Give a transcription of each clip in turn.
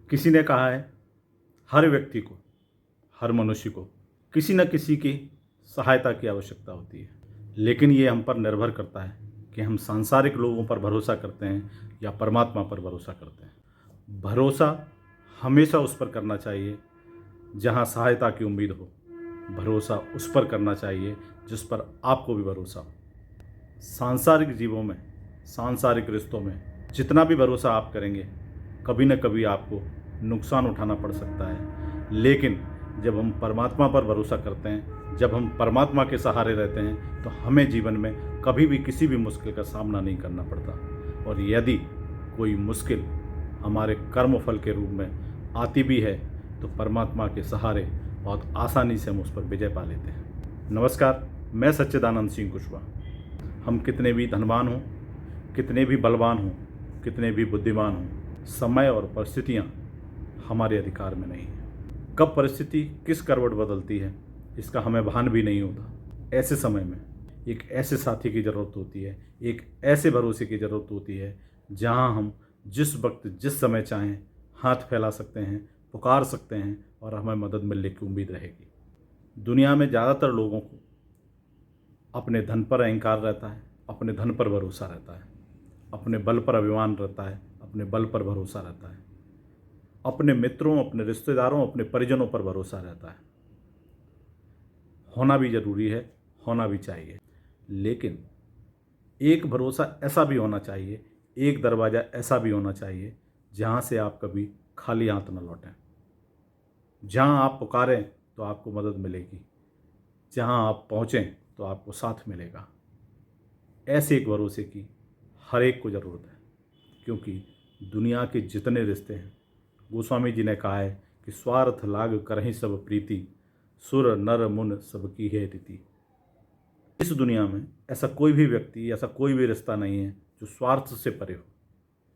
किसी ने कहा है हर व्यक्ति को, हर मनुष्य को किसी न किसी की सहायता की आवश्यकता होती है, लेकिन ये हम पर निर्भर करता है कि हम सांसारिक लोगों पर भरोसा करते हैं या परमात्मा पर भरोसा करते हैं। भरोसा हमेशा उस पर करना चाहिए जहाँ सहायता की उम्मीद हो। भरोसा उस पर करना चाहिए जिस पर आपको भी भरोसा हो। सांसारिक जीवों में, सांसारिक रिश्तों में जितना भी भरोसा आप करेंगे, कभी न कभी आपको नुकसान उठाना पड़ सकता है। लेकिन जब हम परमात्मा पर भरोसा करते हैं, जब हम परमात्मा के सहारे रहते हैं, तो हमें जीवन में कभी भी किसी भी मुश्किल का सामना नहीं करना पड़ता। और यदि कोई मुश्किल हमारे कर्मफल के रूप में आती भी है, तो परमात्मा के सहारे बहुत आसानी से हम उस पर विजय पा लेते हैं। नमस्कार, मैं सच्चिदानंद सिंह कुशवाहा। हम कितने भी धनवान हों, कितने भी बलवान हों, कितने भी बुद्धिमान हों, समय और परिस्थितियाँ हमारे अधिकार में नहीं हैं। कब परिस्थिति किस करवट बदलती है, इसका हमें भान भी नहीं होता। ऐसे समय में एक ऐसे साथी की ज़रूरत होती है, एक ऐसे भरोसे की ज़रूरत होती है जहाँ हम जिस वक्त जिस समय चाहें हाथ फैला सकते हैं, पुकार सकते हैं और हमें मदद मिलने की उम्मीद रहेगी। दुनिया में ज़्यादातर लोगों को अपने धन पर अहंकार रहता है, अपने धन पर भरोसा रहता है, अपने बल पर अभिमान रहता है, अपने बल पर भरोसा रहता है, अपने मित्रों, अपने रिश्तेदारों, अपने परिजनों पर भरोसा रहता है। होना भी ज़रूरी है, होना भी चाहिए, लेकिन एक भरोसा ऐसा भी होना चाहिए, एक दरवाज़ा ऐसा भी होना चाहिए जहाँ से आप कभी खाली हाथ न लौटें। जहाँ आप पुकारें तो आपको मदद मिलेगी, जहाँ आप पहुँचें तो आपको साथ मिलेगा। ऐसे एक भरोसे की हर एक को ज़रूरत है, क्योंकि दुनिया के जितने रिश्ते हैं, गोस्वामी जी ने कहा है कि स्वार्थ लाग करहि सब प्रीति, सुर नर मुन सबकी है रीति। इस दुनिया में ऐसा कोई भी व्यक्ति, ऐसा कोई भी रिश्ता नहीं है जो स्वार्थ से परे हो।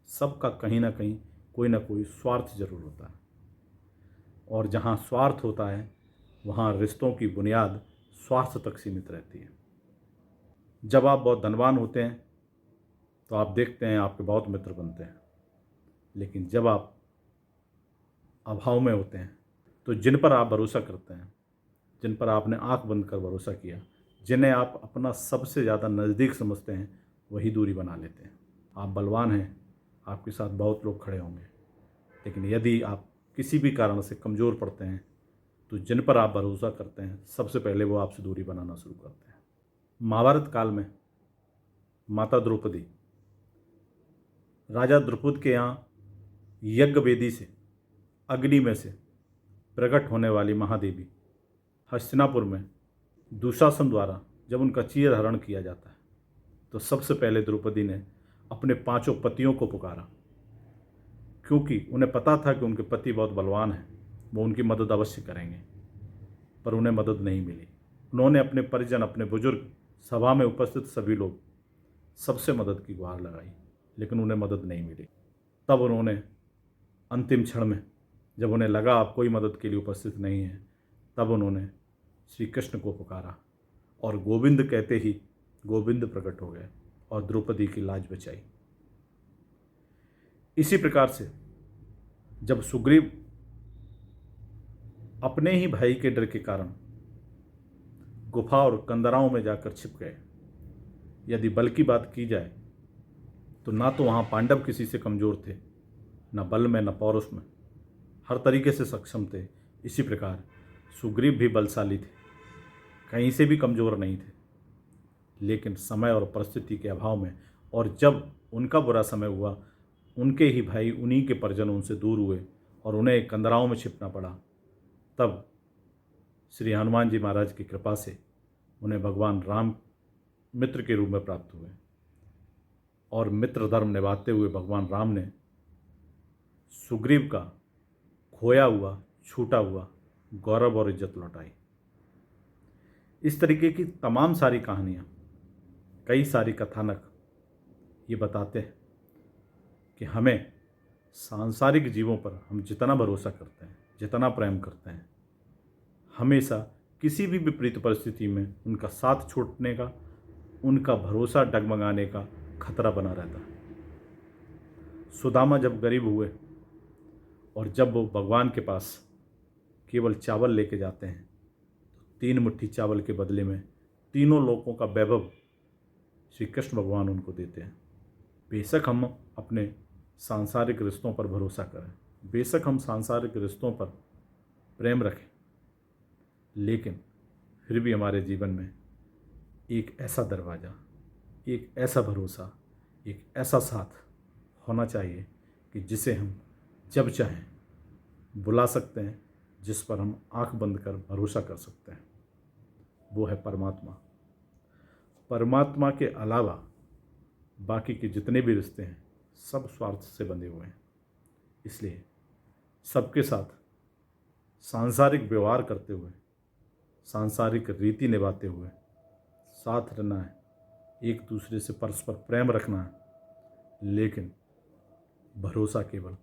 सबका कहीं ना कहीं कोई ना कोई स्वार्थ जरूर होता है, और जहाँ स्वार्थ होता है वहाँ रिश्तों की बुनियाद स्वार्थ तक सीमित रहती है। जब आप बहुत धनवान होते हैं तो आप देखते हैं आपके बहुत मित्र बनते हैं, लेकिन जब आप अभाव में होते हैं तो जिन पर आप भरोसा करते हैं, जिन पर आपने आंख बंद कर भरोसा किया, जिन्हें आप अपना सबसे ज़्यादा नज़दीक समझते हैं, वही दूरी बना लेते हैं। आप बलवान हैं, आपके साथ बहुत लोग खड़े होंगे, लेकिन यदि आप किसी भी कारण से कमज़ोर पड़ते हैं तो जिन पर आप भरोसा करते हैं, सबसे पहले वो आपसे दूरी बनाना शुरू करते हैं। महाभारत काल में माता द्रौपदी, राजा द्रुपद के यहाँ यज्ञ वेदी से, अग्नि में से प्रकट होने वाली महादेवी, हस्तिनापुर में दुशासन द्वारा जब उनका चीरहरण किया जाता है तो सबसे पहले द्रौपदी ने अपने 5 पतियों को पुकारा, क्योंकि उन्हें पता था कि उनके पति बहुत बलवान हैं, वो उनकी मदद अवश्य करेंगे, पर उन्हें मदद नहीं मिली। उन्होंने अपने परिजन, अपने बुजुर्ग, सभा में उपस्थित सभी लोग, सबसे मदद की गुहार लगाई, लेकिन उन्हें मदद नहीं मिली। तब उन्होंने अंतिम क्षण में, जब उन्हें लगा अब कोई मदद के लिए उपस्थित नहीं है, तब उन्होंने श्री कृष्ण को पुकारा और गोविंद कहते ही गोविंद प्रकट हो गए और द्रौपदी की लाज बचाई। इसी प्रकार से जब सुग्रीव अपने ही भाई के डर के कारण गुफा और कंदराओं में जाकर छिप गए, यदि बल की बात की जाए तो ना तो वहाँ पांडव किसी से कमज़ोर थे, न बल में न पौरुष में, हर तरीके से सक्षम थे। इसी प्रकार सुग्रीव भी बलशाली थे, कहीं से भी कमज़ोर नहीं थे, लेकिन समय और परिस्थिति के अभाव में, और जब उनका बुरा समय हुआ, उनके ही भाई, उन्हीं के परिजन उनसे दूर हुए और उन्हें कंदराओं में छिपना पड़ा। तब श्री हनुमान जी महाराज की कृपा से उन्हें भगवान राम मित्र के रूप में प्राप्त हुए, और मित्र धर्म निभाते हुए भगवान राम ने सुग्रीव का खोया हुआ, छूटा हुआ गौरव और इज्जत लौटाई। इस तरीके की तमाम सारी कहानियाँ, कई सारी कथानक ये बताते हैं कि हमें सांसारिक जीवों पर हम जितना भरोसा करते हैं, जितना प्रेम करते हैं, हमेशा किसी भी विपरीत परिस्थिति में उनका साथ छूटने का, उनका भरोसा डगमगाने का खतरा बना रहता है। सुदामा जब गरीब हुए और जब वो भगवान के पास केवल चावल लेके जाते हैं तो 3 मुट्ठी चावल के बदले में तीनों लोकों का वैभव श्री कृष्ण भगवान उनको देते हैं। बेशक हम अपने सांसारिक रिश्तों पर भरोसा करें, बेशक हम सांसारिक रिश्तों पर प्रेम रखें, लेकिन फिर भी हमारे जीवन में एक ऐसा दरवाज़ा, एक ऐसा भरोसा, एक ऐसा साथ होना चाहिए कि जिसे हम जब चाहें बुला सकते हैं, जिस पर हम आंख बंद कर भरोसा कर सकते हैं। वो है परमात्मा। परमात्मा के अलावा बाकी के जितने भी रिश्ते हैं सब स्वार्थ से बंधे हुए हैं। इसलिए सबके साथ सांसारिक व्यवहार करते हुए, सांसारिक रीति निभाते हुए साथ रहना है, एक दूसरे से परस्पर प्रेम रखना है, लेकिन भरोसा केवल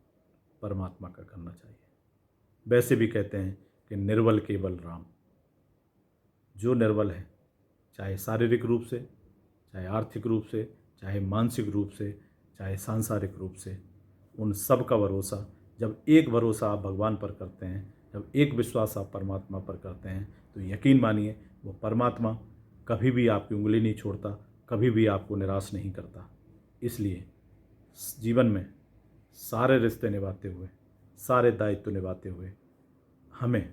परमात्मा का करना चाहिए। वैसे भी कहते हैं कि निर्बल केवल राम। जो निर्बल है, चाहे शारीरिक रूप से, चाहे आर्थिक रूप से, चाहे मानसिक रूप से, चाहे सांसारिक रूप से, उन सब का भरोसा, जब एक भरोसा आप भगवान पर करते हैं, जब एक विश्वास आप परमात्मा पर करते हैं, तो यकीन मानिए वो परमात्मा कभी भी आपकी उंगली नहीं छोड़ता, कभी भी आपको निराश नहीं करता। इसलिए जीवन में सारे रिश्ते निभाते हुए, सारे दायित्व निभाते हुए हमें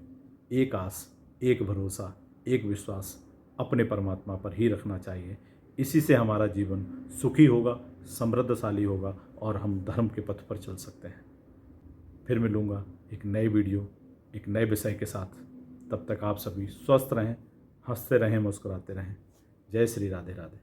एक आस, एक भरोसा, एक विश्वास अपने परमात्मा पर ही रखना चाहिए। इसी से हमारा जीवन सुखी होगा, समृद्धशाली होगा और हम धर्म के पथ पर चल सकते हैं। फिर मिलूँगा एक नई वीडियो, एक नए विषय के साथ। तब तक आप सभी स्वस्थ रहें, हंसते रहें, मुस्कुराते रहें। जय श्री राधे राधे।